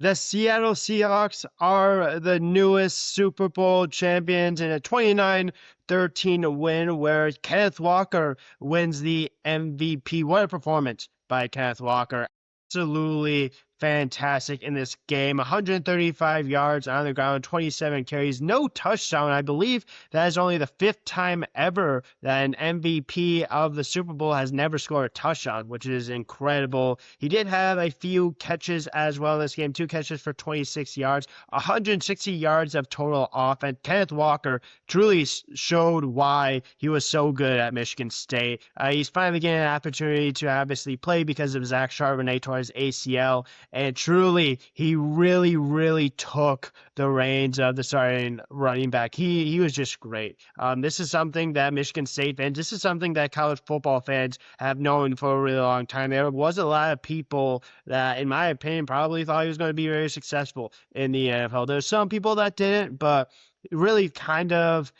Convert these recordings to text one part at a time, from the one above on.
The Seattle Seahawks are the newest Super Bowl champions in a 29-13 win where Kenneth Walker wins the MVP. What a performance by Kenneth Walker. Absolutely fantastic in this game. 135 yards on the ground, 27 carries, no touchdown. I believe that is only the fifth time ever that an MVP of the Super Bowl has never scored a touchdown, which is incredible. He did have a few catches as well in this game, two catches for 26 yards, 160 yards of total offense. Kenneth Walker truly showed why he was so good at Michigan State. He's finally getting an opportunity to obviously play because of Zach Charbonnet tore his ACL, and truly, he really took the reins of the starting running back. He was just great. This is something that Michigan State fans, this is something that college football fans have known for a really long time. There was a lot of people that, in my opinion, probably thought he was going to be very successful in the NFL. There's some people that didn't, but really kind of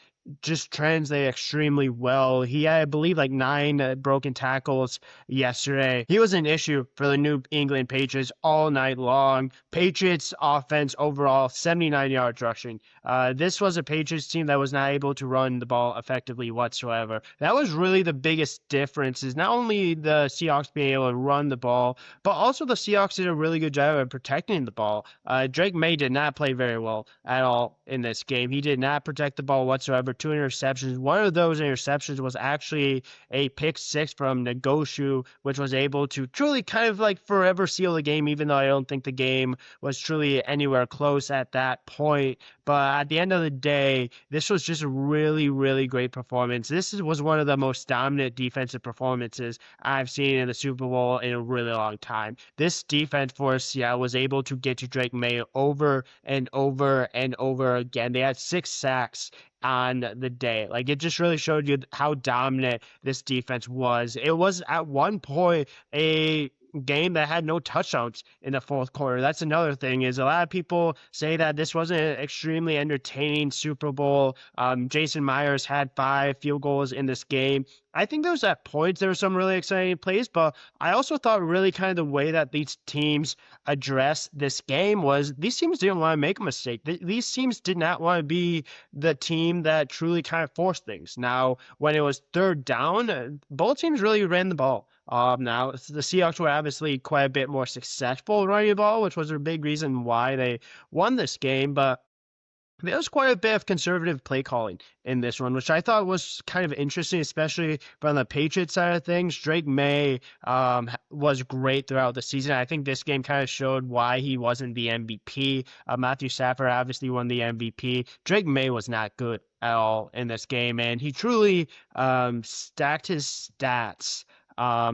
just translate extremely well. He had, I believe, like 9 broken tackles yesterday. He was an issue for the New England Patriots all night long. Patriots offense overall, 79 yards rushing. This was a Patriots team that was not able to run the ball effectively whatsoever. That was really the biggest difference, is not only the Seahawks being able to run the ball, but also the Seahawks did a really good job of protecting the ball. Drake May did not play very well at all in this game. He did not protect the ball whatsoever. 2 interceptions. One of those interceptions was actually a pick six from Ngoshu, which was able to truly kind of like forever seal the game, even though I don't think the game was truly anywhere close at that point. But at the end of the day, this was just a really great performance. This was one of the most dominant defensive performances I've seen in the Super Bowl in a really long time. This defense for Seattle was able to get to Drake May over and over again. They had 6 sacks on the day. Like, it just really showed you how dominant this defense was. It was at one point a game that had no touchdowns in the fourth quarter. That's another thing, is a lot of people say that this wasn't an extremely entertaining Super Bowl. Jason Myers had 5 field goals in this game. I think there was at points there were some really exciting plays, but I also thought really kind of the way that these teams addressed this game was these teams didn't want to make a mistake. These teams did not want to be the team that truly kind of forced things. Now, when it was third down, both teams really ran the ball. Now, the Seahawks were obviously quite a bit more successful running the ball, which was a big reason why they won this game, but there was quite a bit of conservative play calling in this one, which I thought was kind of interesting, especially from the Patriots side of things. Drake May was great throughout the season. I think this game kind of showed why he wasn't the MVP. Matthew Stafford obviously won the MVP. Drake May was not good at all in this game, and he truly stacked his stats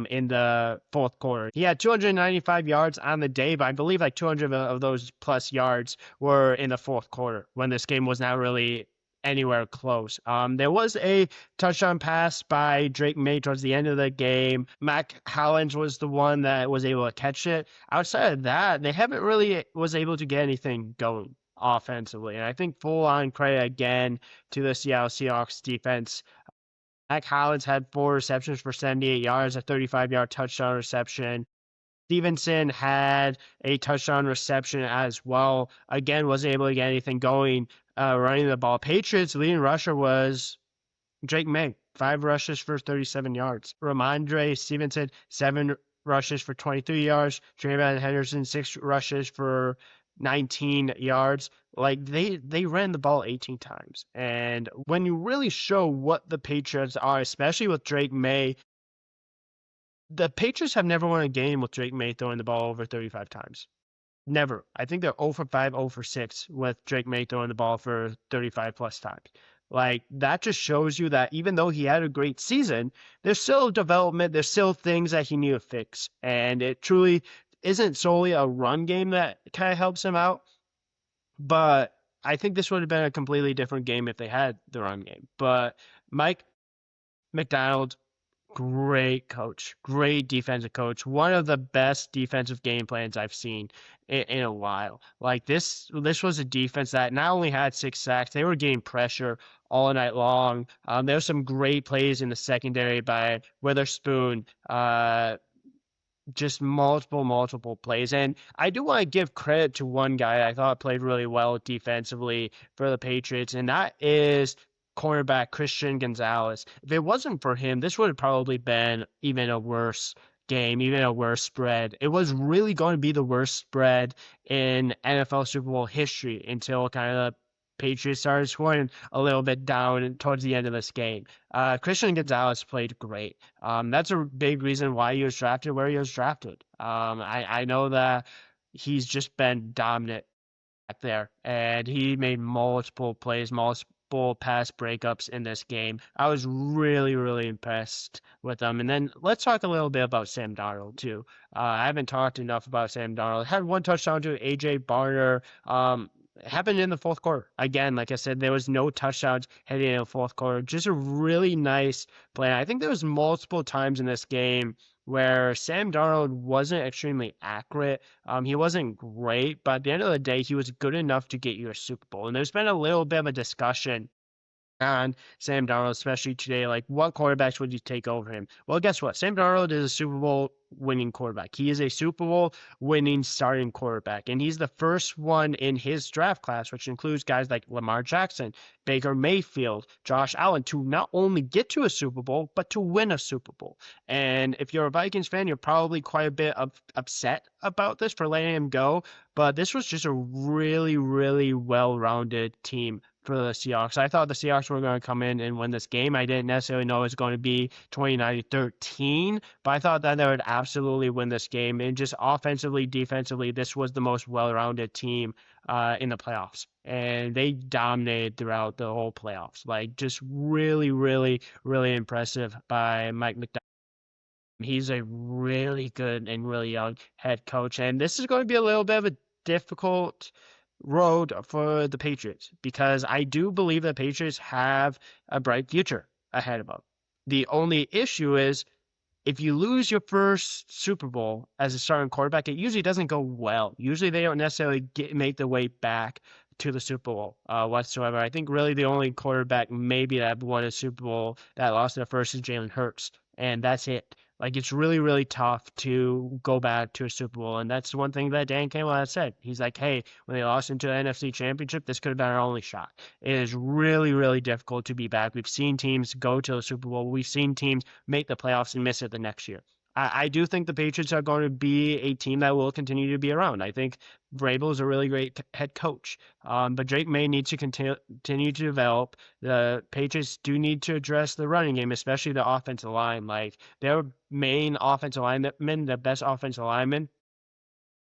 in the fourth quarter. He had 295 yards on the day, but I believe like 200 of those plus yards were in the fourth quarter when this game was not really anywhere close. There was a touchdown pass by Drake May towards the end of the game. Mac Hollins was the one that was able to catch it. Outside of that, they haven't really was able to get anything going offensively. And I think full on credit again to the Seattle Seahawks defense. Mac Hollins had 4 receptions for 78 yards, a 35-yard touchdown reception. Stevenson had a touchdown reception as well. Again, wasn't able to get anything going running the ball. Patriots' leading rusher was Drake May, 5 rushes for 37 yards. Ramondre Stevenson, 7 rushes for 23 yards. Trayvon Henderson, 6 rushes for 19 yards. Like, they ran the ball 18 times. And when you really show what the Patriots are, especially with Drake May, the Patriots have never won a game with Drake May throwing the ball over 35 times. Never. I think they're 0 for 5, 0 for 6 with Drake May throwing the ball for 35 plus times. Like, that just shows you that even though he had a great season, there's still development, there's still things that he needs to fix. And it truly isn't solely a run game that kind of helps him out. But I think this would have been a completely different game if they had the run game. But Mike McDonald, great coach, great defensive coach. One of the best defensive game plans I've seen in a while. Like, this was a defense that not only had 6 sacks, they were getting pressure all night long. There were some great plays in the secondary by Witherspoon, just multiple plays. And I do want to give credit to one guy I thought played really well defensively for the Patriots, and that is cornerback Christian Gonzalez. If it wasn't for him, this would have probably been even a worse game, even a worse spread. It was really going to be the worst spread in NFL Super Bowl history until kind of the Patriots started scoring a little bit down towards the end of this game. Christian Gonzalez played great. That's a big reason why he was drafted where he was drafted. I know that he's just been dominant back there, and he made multiple plays, multiple pass breakups in this game. I was really impressed with him. And then let's talk a little bit about Sam Darnold too. I haven't talked enough about Sam Darnold. Had one touchdown to AJ Barner. It happened in the fourth quarter. Again, like I said, there was no touchdowns heading in the fourth quarter. Just a really nice play. I think there was multiple times in this game where Sam Darnold wasn't extremely accurate. He wasn't great, but at the end of the day, he was good enough to get you a Super Bowl. And there's been a little bit of a discussion on Sam Darnold, especially today. Like, what quarterbacks would you take over him? Well, guess what? Sam Darnold is a Super Bowl winning quarterback. He is a Super Bowl winning starting quarterback, and he's the first one in his draft class, which includes guys like Lamar Jackson, Baker Mayfield, Josh Allen, to not only get to a Super Bowl, but to win a Super Bowl. And if you're a Vikings fan, you're probably quite a bit upset about this for letting him go, but this was just a really well-rounded team for the Seahawks. I thought the Seahawks were going to come in and win this game. I didn't necessarily know it was going to be 29-13, but I thought that they would absolutely win this game. And just offensively, defensively, this was the most well-rounded team in the playoffs. And they dominated throughout the whole playoffs. Like, just really impressive by Mike McDonald. He's a really good and really young head coach. And this is going to be a little bit of a difficult road for the Patriots because I do believe the Patriots have a bright future ahead of them. The only issue is if you lose your first Super Bowl as a starting quarterback, it usually doesn't go well. Usually they don't necessarily make their way back to the Super Bowl whatsoever. I think really the only quarterback maybe that won a Super Bowl that lost their first is Jalen Hurts, and that's it. Like, it's really tough to go back to a Super Bowl. And that's one thing that Dan Campbell has said. He's like, hey, when they lost into the NFC Championship, this could have been our only shot. It is really difficult to be back. We've seen teams go to the Super Bowl. We've seen teams make the playoffs and miss it the next year. I do think the Patriots are going to be a team that will continue to be around. I think Vrabel is a really great head coach, but Drake May needs to continue to develop. The Patriots do need to address the running game, especially the offensive line. Like, their main offensive lineman, the best offensive lineman,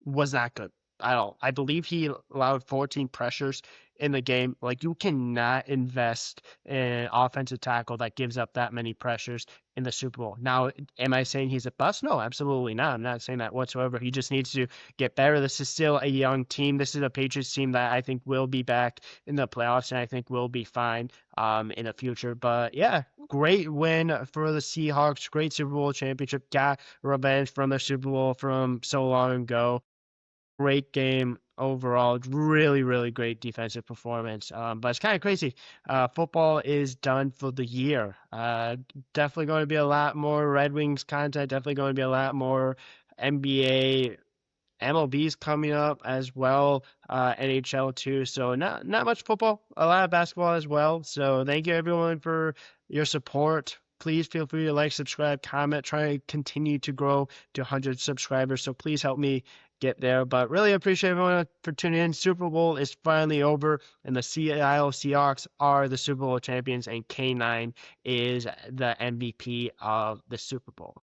was not good at all. I believe he allowed 14 pressures in the game. Like, you cannot invest in an offensive tackle that gives up that many pressures in the Super Bowl. Now, am I saying he's a bust? No, absolutely not. I'm not saying that whatsoever. He just needs to get better. This is still a young team. This is a Patriots team that I think will be back in the playoffs, and I think will be fine in the future. But yeah, great win for the Seahawks. Great Super Bowl championship. Got revenge from the Super Bowl from so long ago. Great game overall. Really great defensive performance. But it's kind of crazy. Football is done for the year. Definitely going to be a lot more Red Wings content. Definitely going to be a lot more NBA. MLB's coming up as well, NHL too. So not much football, a lot of basketball as well. So thank you everyone for your support. Please feel free to like, subscribe, comment, try to continue to grow to 100 subscribers. So please help me get there. But really appreciate everyone for tuning in. Super Bowl is finally over, and the Seattle Seahawks are the Super Bowl champions, and K9 is the MVP of the Super Bowl.